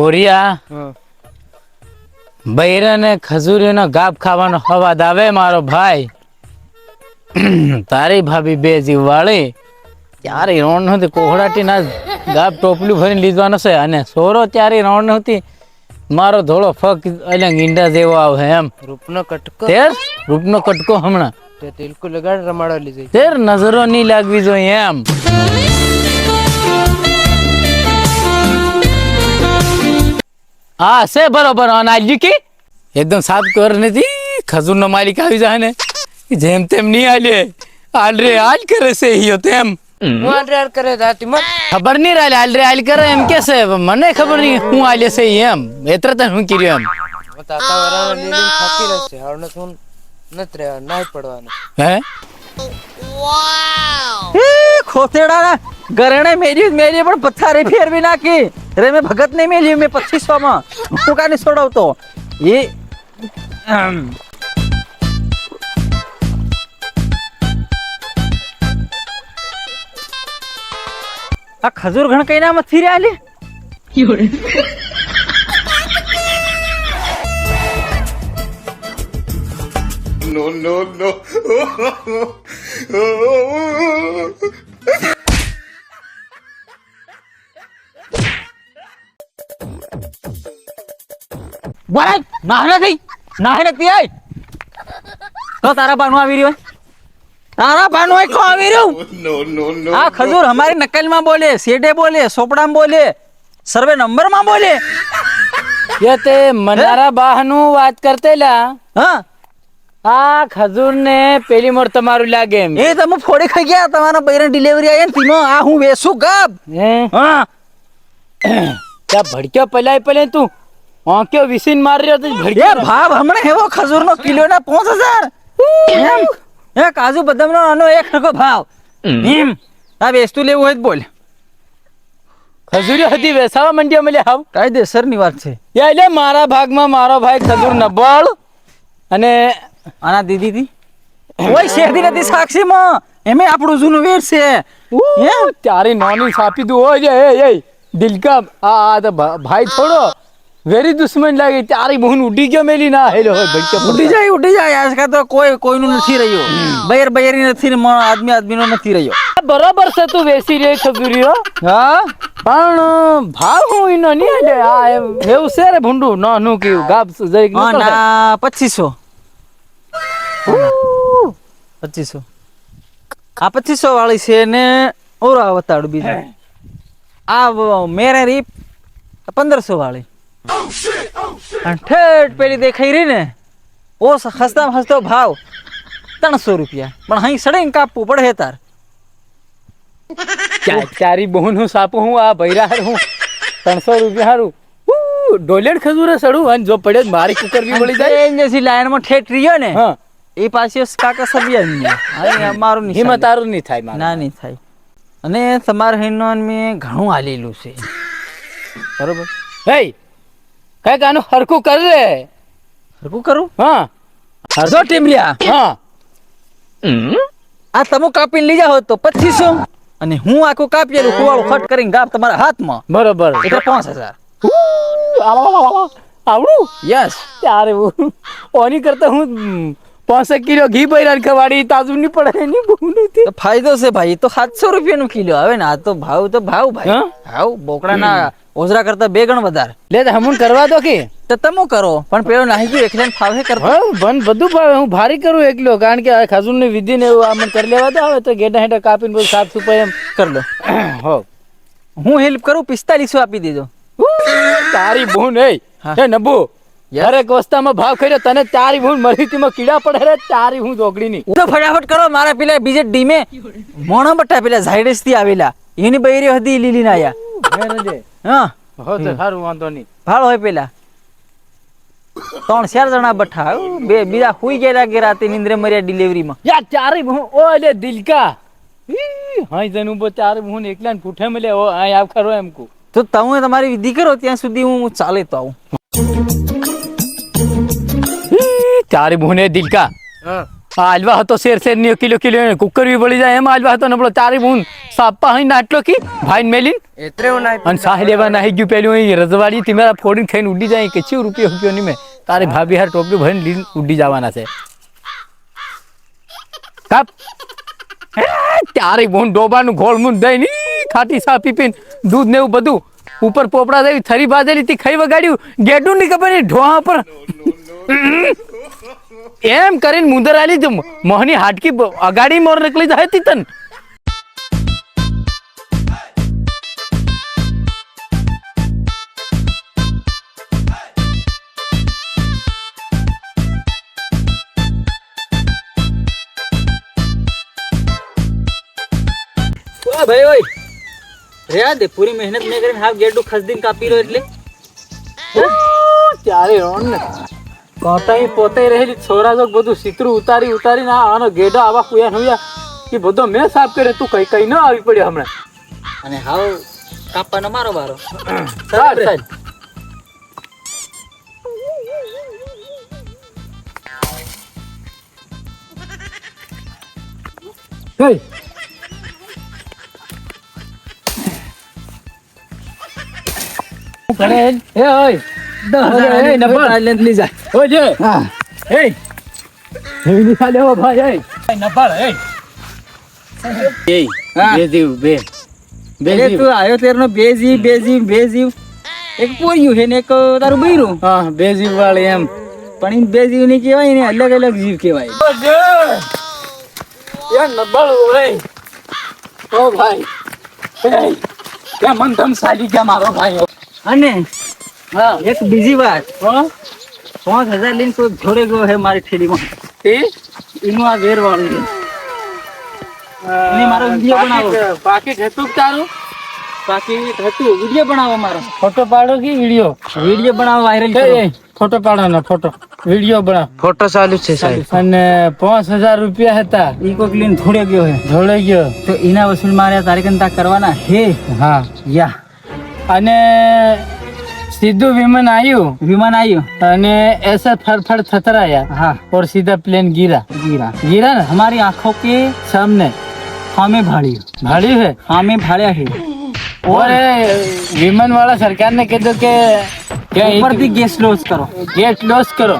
બોરિયા હા બૈરાને ખજૂરીનો ગાપ ખાવાનો હવાદ આવે મારો ભાઈ. તારી ભાભી બે જીવ વાળી ત્યારે રોણ નહોતી કોહડાટી ના ગાપ ટોપલું ભરીને લીધવાનો છે અને સોરો ત્યારે રોણ નહોતી મારો ધોળો ફક એટલે ઈંડા જેવો આવે એમ રૂપનો કટકો તેર રૂપનો કટકો હમણાં તે તિલકુ લગાડ રમાડવા લીધી તેર નજરો નહીં લાગવી જોઈએ એમ. હા છે બરોબર અનાજી કી એકદમ સાફ કર નથી ખજૂર નો માલિક આવી જાય ને જેમ તેમ નહીં હાલે આલરે હાલ કરે છે હિયો તેમ હું આડરાડ કરે દાતી મત ખબર નહીં રાલે આલરે હાલ કરે એમ કે છે મને ખબર નહીં હું હાલે છે એમ એત્ર તને હું કર્યું એમ તાતા વરાનો લીલી થાકી રહેશે હરને તું નત રહેવા નાઈ પડવાનું હે ખોતેડા ગરણે મેરી પણ પથ્થારે ફેરવી નાખી રે મેં ભગત નહીં મેલી મેં 2500 માં હું કાને છોડાવતો એ આ ખજૂર ઘણ કઈ ના મથી રહ્યા લે No. બોલાય નાહને થઈ નાહને તી આય તો તારા બાનું આવી રહ્યો તારા બાનું આય કો આવી રહ્યો No. આ ખજૂર हमारी नकल में बोले सेडे बोले सोपड़ा में बोले सर्वे नंबर में बोले ये ते मनारा बाहनु વાત કરતેલા હા આ ખજૂર ને પેલી મોર તમારું લાગે એમ એ તમે ફોડી ખાઈ ગયા તમારા બૈરણ ડિલિવરી આયા ને તીનો આ હું વેસું ગાબ હે હા ત્યાં ભડક્યો પલાય તું ઓંક્યો વિસીન મારી રહ્યો તો એ ભડક્યો ભાવ હમણે હેવો ખજૂર નો કિલો ના 5000 એમ એ કાજુ બદામ નો આનો એક ટકો ભાવ એમ આ વેસ્તુ લેવું હોય તો બોલ ખજૂરી હતી વેસાવા મંડીઓ મળે હાવ કાયદેસર ની વાત છે એટલે મારા ભાગમાં મારો ભાઈ ખજૂર નબળ અને આના દીદી થી કોઈ શેરદી નથી સાક્ષી માં એમે આપણું જૂનું વેર છે એમ તારી નાની સાપી તું હોય એ દિલકા આ તો ભાઈ થોડો વેરી દુશ્મન લાગે તારી બહુન ઉડી ગયો મેલી ના હેલો હોય ભડક્યો ઉડી જાય આજકાલ તો કોઈનું નથી રહ્યો બૈરી નથી ને આદમી નો નથી રહ્યો બરાબર છે તું વેસી રે ખજૂરીઓ હા પણ ભાવ હું ઈનો નહીં લે આ એવું છે રે ભૂંડું નાનું કેવું ગાબ જરીક હા નતો ના 2500 2500 આ 2500 વાળી છે ને ઓરા વતાડું બીજા આ મેરે રીપ 1500 વાળી અને ઠેઠ પેલી દેખાઈ રહી ને ઓ હસતા હસતો ભાવ 300 રૂપિયા પણ અહીં સડે કાપવું પડે તાર તારી બહુન હું સાપું હું આ ભૈરા હું 300 રૂપિયા હારું ડોલેડ ખજૂરે સડું અને જો પડે મારી કુકર બી મળી જાય જેસી લાઈન માં ઠેઠ રહ્યો ને હા એ પાછી કાકા સબિયા મારું હિંમત તારું નહીં થાય મારે ના નહીં થાય અને તમારા હિન્નોન મેં ઘણું હાલેલું છે બરોબર હે કઈક આનું હરખું કર રે હરકું કરું હા હરજો ટીમલિયા હા આ તમે કાપીને લઈ જાઓ તો 2500 અને હું આખું કાપીએ કુવાળું ખટ કરીને ગાપ તમારા હાથમાં બરોબર એટલે 5000 આવડું યસ ત્યારે ઓની કરતા હું 5 કિલો ઘી બૈરાન ખવાડી તાજું નહીં પડે એની બહુ નથી તો ફાયદો છે ભાઈ તો 700 રૂપિયાનું કિલો આવે ને આ તો ભાવ ભાઈ હા? હાવ બોકડાના ઓઝરા કરતા 2 ગણ વધારે લે તો હમું કરવા દો કે તો તમે કરો પણ પેલો નાહી ગયો એકલાને ફાવે કરતો હા બન બધું ભાવે હું ભારી કરું એકલો કારણ કે ખજૂર ની વિધિ ને એવું આમન કરી લેવા દો હવે તો ગેડા હેડા કાપીને બધું સાફ સુપાય એમ કર લો હો હું હેલ્પ કરું 4500 આપી દેજો તારી બહુન એ હા. હે નબુ દરેક વસ્તામાં ભાવ કર્યો તને તારી બહુન મળી તીમાં કીડા પડે રે તારી હું જોગડી ની તો ફટાફટ કરો મારા પેલા બીજે ડીમે મોણો બટ્ટા પેલા ઝાયડસ થી આવેલા એની બૈરી હતી લીલી ના આયા હા હો તો સારું વાંધો નહીં ભાળ હોય પેલા 3-4 જણા બઠા બે બીજા હુઈ ગયા કે રાતે નિંદ્રે મર્યા ડિલિવરીમાં યા તારી બહુ ઓ લે દિલકા હાઈ જન ઉભો તારી બહુન એકલા ને પૂઠે મળે ઓ આ આવ ખરો એમ કો તો તમે તમારી વિધિ કરો ત્યાં સુધી હું ચાલે તો આવું તારી બહુને દિલકા હા હાલવા હતો શેર ની કિલો કિલો કુકર બી બળી જાય એમ હાલવા હતો નબળો તારી હું સાપા અહીં નાટલો કી ભાઈ મેલીન એતરે હું નાઈ અને સાહ લેવા નાહી ગયું પેલું અહીં રજવાડી તીમેરા ફોડીને ખાઈને ઉડી જાય કે ચી રૂપિયો નહીં મેં તારી ભાભી હાર ટોપલી ભરીને લીન ઉડી જવાના છે કાપ તારી બોન ડોબાનું ગોળ મું દઈ ની ખાટી સા પીપીને દૂધ ને એવું બધું ઉપર પોપડા દેવી થરી બાજેલી તી ખાઈ વગાડ્યું ગેડું ની ખબર ઢોહા પર એમ કરીને મુંદર આલી જ મોહની હાડકી અગાડી મોર નીકળી જાય તી તન ભાઈ ઓય રેવા દે પૂરી મહેનત મેં કરીને હાવ ગેડું ખસદીને કાપી રહ્યો એટલે ત્યારે રોણ ને કોતાઈ પોતે રહેલી છોરા જો બધું સિતરું ઉતારીને આનો ગેડા આવા કુયા નયા કે બધો મેં સાફ કરે તું કઈ ન આવી પડ્યો હમણાં અને હાવ કાપવાનો મારો બારો ચાલ ચાલ Hey! કરે એ ઓય એ નબર આઈલેન્ડ લી જાય ઓય જે હા એ એની સાલે હો ભાઈ એ નબર એ બે તું આયો તેરનો બેજી એક પોર્યું છે ને એક તારું બૈરું હા બે જીવ વાળી એમ પણ ઈ બે જીવ ની કહેવાય ને અલગ અલગ જીવ કહેવાય યાર નબળ ઓય ઓ ભાઈ કે મન ધમ સાલી ગયા મારો ભાઈ અને હા એક બીજી વાત હા 5000 લઈને કોઈ જોડે ગયો હે મારી થેલીમાં તે એનું આ વેર વાળું છે એને મારો વિડિયો બનાવો પાકીટ હતું તારું બાકી હતું વિડિયો બનાવો મારો ફોટો પાડો કે વિડિયો બનાવો વાયરલ કરો ફોટો પાડવાનો ફોટો વિડિયો બના ફોટો ચાલુ છે સાહેબ અને 5000 રૂપિયા હતા ઈ કોક લઈને ધોડે ગયો હે જોડે ગયો તો એના વસૂલ મારે તારીખંતા કરવાના હે હા યા અને સીધું વિમાન વિમાન આવ્યું અને ऐसा फड़फड़ थतराया हाँ और सीधा प्लेन गिरा गिरा ना हमारी आंखों के सामने हमें भाड़ी भाड़ी है हमें भाड़िया है और विमान वाला सरकार ने कह दो कि ऊपर भी गैस लॉस करो गेट लॉस करो